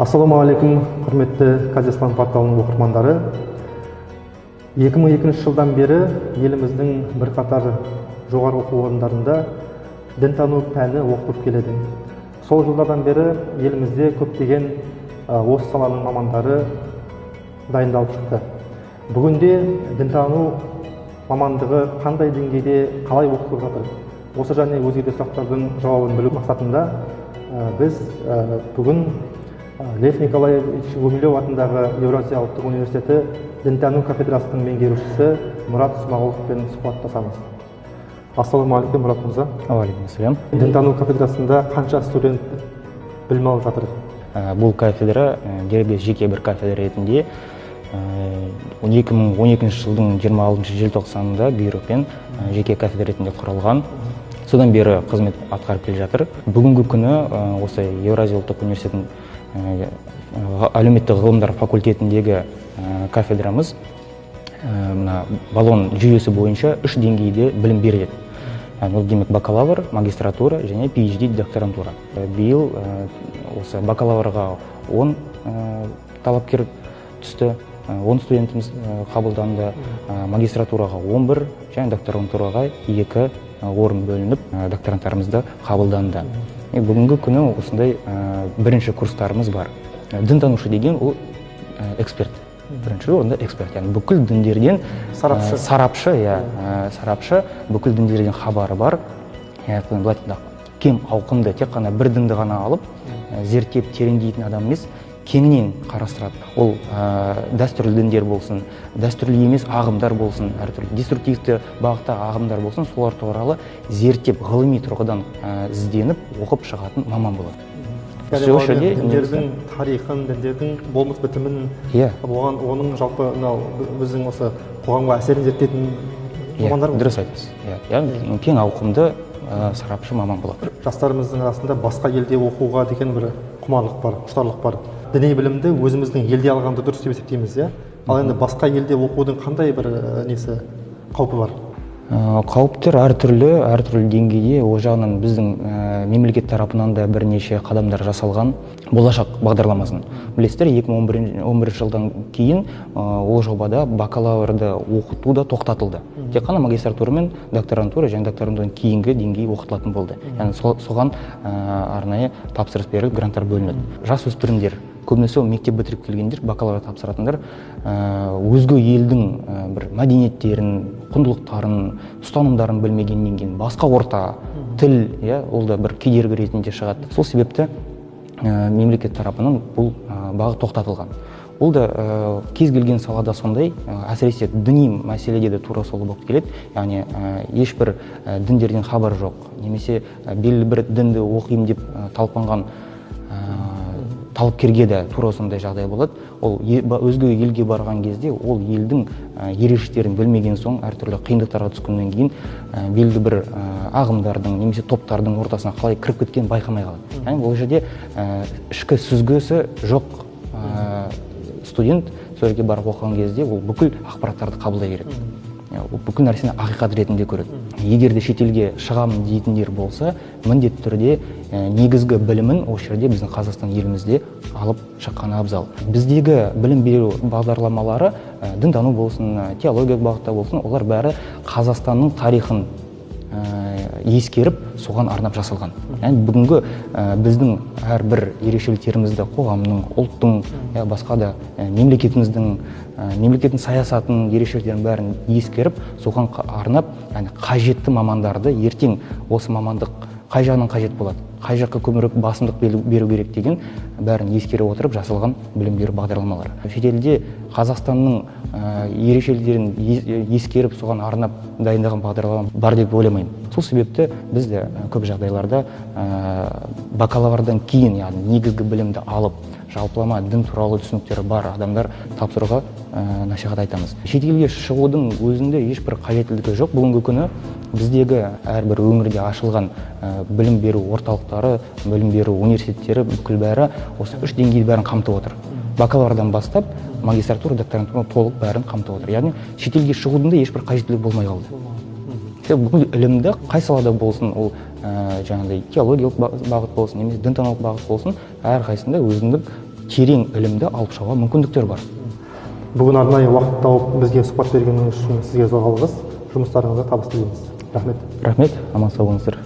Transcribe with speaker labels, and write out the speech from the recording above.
Speaker 1: Ассалаумағалейкум, құрметті Казислам порталының оқырмандары. 2002 жылдан бері еліміздің бірқатар жоғары оқу орындарында дінтану пәні оқытылып келеді. Сол жылдардан бері елімізде көптеген осы саланың мамандары дайындалып шықты. Бүгінде дінтану мамандығы қандай деңгейде, қалай оқытылып жатыр? Осы және өзге де сұрақтардың жауабын білу мақсатында біз бүгін Лев Николаевич Гумилев атындағы Еуразия ұлттық университеті дінтану кафедрасының меңгерушісі Мұрат Смағұловпен сұхбаттасамыз. Ассалаумағалейкум, Мұрат мырза.
Speaker 2: Алейкум.
Speaker 1: Дінтану кафедрасында қанша студент білім алып жатыр?
Speaker 2: Бұл кафедра дербес жеке бір кафедра ретінде 2012 жылдың 26 желтоқсанында бұйрықпен жеке кафедра ретінде құрылған. Содан бері қызмет атқарып келе жатыр. Бүгінгі күні осы Еуразия ұлттық университетінің әлеуметтік ғылымдар факультетіндегі кафедрамыз баллон жүйесі бойынша 3 деңгейде білім береді. Ол демек бакалавр, магистратура және PhD докторантура. Биыл осы бакалаврға 10 талапкер түсті, 10 студентіміз қабылданды, магистратураға 11 және докторантураға 2 орын бөлініп, докторанттарымызды қабылданды. Бүгінгі күні осындай бірінші курстарымыз бар. Дінтанушы деген ол эксперт. Бірінші орында эксперт, яғни бүкіл діндерден сарапшы, бүкіл діндерден хабары бар. Кем ауқымды, тек қана бір дінді ғана алып, зерттеп тереңдейтін адам емес, кеңінен қарастырады. Ол дәстүрлі діндер болсын, дәстүрлі емес ағымдар болсын, әртүрлі деструктивті бағытта ағымдар болсын, солар туралы зерттеп, ғылыми тұрғыдан ізденіп, оқып шығатын маман болады.
Speaker 1: Діндердің тарихын, діндердің болмыс бітімін, оның жалпы біздің осы қоғамға әсерін зерттейтін мамандар
Speaker 2: болады. Дұрыс айтасыз. Кең ауқымды сарапшы маман болады.
Speaker 1: Жастарымыздың арасында басқа елде оқуға деген бір құмарлық бар, құштарлық бар. Діни білімді өзіміздің елде алғанды дұрыс деп есептейміз, ал енді басқа елде оқудың қандай бір қаупі бар?
Speaker 2: Қауіптер әртүрлі деңгейде. Ол жағынан біздің мемлекет тарапынан да бірнеше қадамдар жасалған. Болашақ бағдарламасын білесіздер, 2011 жылдан кейін ол жобада бакалаврды оқыту да тоқтатылды. Тек қана магистратура мен докторантура және докторантурадан кейінгі деңгей оқытылатын болды. Яғни соған арнайы тапсырыс беріліп, гранттар бөлінеді. Жасөспірімдер, көбінесе мектеп бітіріп келгендер, бакалавр тапсыратындар өзге елдің бір мәдениеттерін, құндылықтарын, ұстанымдарын білмегеннен кейін басқа орта, тіл, ол да бір кедергі ретінде шығады. Сол себепті мемлекет тарапынан бұл бағыт тоқтатылған. Ол да кез келген салада сондай, әсіресе діни мәселеде де тура сол болып келеді. Яғни ешбір діндерден хабар жоқ, немесе белгілі бір дінді оқимын деп талпынған талапкерге де тура сондай жағдай болады. Ол өзге елге барған кезде ол елдің ерекшеліктерін білмеген соң, әртүрлі қиындықтарға түскеннен кейін белгілі бір ағымдардың немесе топтардың ортасына қалай кіріп кеткенін байқамай қалады. Яғни ол жерде ішкі сүзгісі жоқ студент сол жерге барып оқыған кезде ол бүкіл ақпараттарды қабылдай береді. Бүкіл нәрсені ақиқат ретінде көреді. Егер де шетелге шығамын дейтіндер болса, міндетті түрде негізгі білімін осы жерде біздің Қазақстан елімізде алып шыққаны абзал. Біздегі білім беру бағдарламалары дінтану болсын, теология бағытта болсын, олар бәрі Қазақстанның тарихын ескеріп, соған арнап жасалған. Яғни бүгінгі біздің әрбір ерекшеліктерімізді қоғамның, ұлттың, басқа да мемлекеттің саясатының ерекшеліктерін бәрін ескеріп, соған арнап, қажетті мамандарды ертең осы мамандық қай жағынан қажет болады, қай жаққа көбірек басымдық беру керек деген бәрін ескере отырып жасалған білім беру бағдарламалары. Шетелде Қазақстанның ерекшеліктерін ескеріп, соған арнап дайындаған бағдарлама бар деп ойламаймын. Сол себепті біз де көп жағдайларда бакалаврдан кейін, яғни негізгі білімді алып, жалпылама дін туралы түсініктері бар адамдар тапсыруға насихат айтамыз. Шетелге шығудың өзінде ешбір қажеттілігі жоқ. Бүгінгі күні біздегі әрбір өңірде ашылған білім беру орталықтары, білім беру университеттері бүкіл бәрі осы 3 деңгей бәрін қамтып отыр. Бакалаврдан бастап магистратура, докторантура толық бәрін қамтып отыр. Яғни шетелге шығудың да ешбір қажеттілігі болмай қалды. Бүкіл ілімді қай салада болсын, ол жаңағыдай теологиялық бағыт болсын, немесе дінтаналық бағыт болсын, әрқайсында өзіндік терең ілімді алып шығуға мүмкіндіктер бар.
Speaker 1: Бүгін арнайы уақыт тауып бізге сұхбат бергеніңіз үшін сізге зор алғыс. Жұмыстарыңызға табыс тілейміз. Рахмет.
Speaker 2: Рахмет, аман сау болыңыздар.